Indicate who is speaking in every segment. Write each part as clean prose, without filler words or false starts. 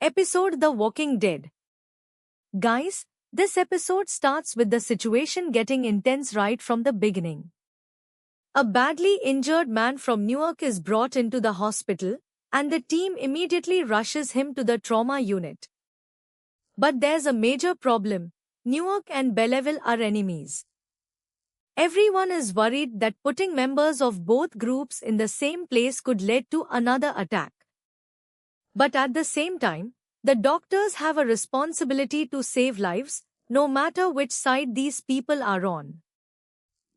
Speaker 1: Episode The Walking Dead. Guys, this episode starts with the situation getting intense right from the beginning. A badly injured man from Newark is brought into the hospital, and the team immediately rushes him to the trauma unit. But there's a major problem. Newark and Belleville are enemies. Everyone is worried that putting members of both groups in the same place could lead to another attack. But at the same time, the doctors have a responsibility to save lives, no matter which side these people are on.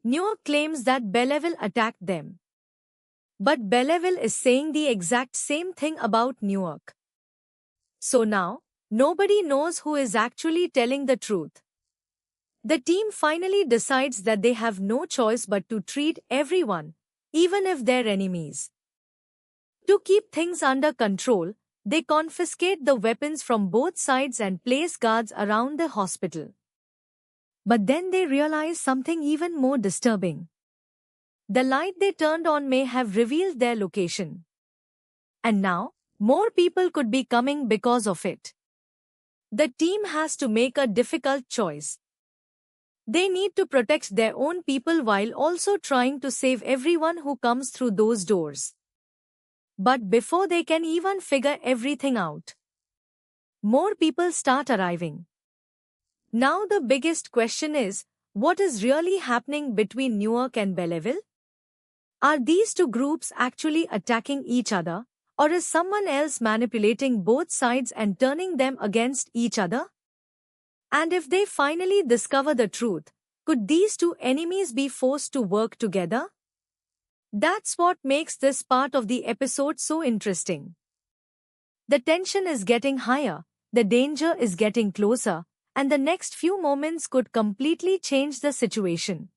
Speaker 1: Newark claims that Belleville attacked them. But Belleville is saying the exact same thing about Newark. So now, nobody knows who is actually telling the truth. The team finally decides that they have no choice but to treat everyone, even if they're enemies. To keep things under control, they confiscate the weapons from both sides and place guards around the hospital. But then they realize something even more disturbing. The light they turned on may have revealed their location. And now, more people could be coming because of it. The team has to make a difficult choice. They need to protect their own people while also trying to save everyone who comes through those doors. But before they can even figure everything out, more people start arriving. Now the biggest question is, what is really happening between Newark and Belleville? Are these two groups actually attacking each other, or is someone else manipulating both sides and turning them against each other? And if they finally discover the truth, could these two enemies be forced to work together? That's what makes this part of the episode so interesting. The tension is getting higher, the danger is getting closer, and the next few moments could completely change the situation.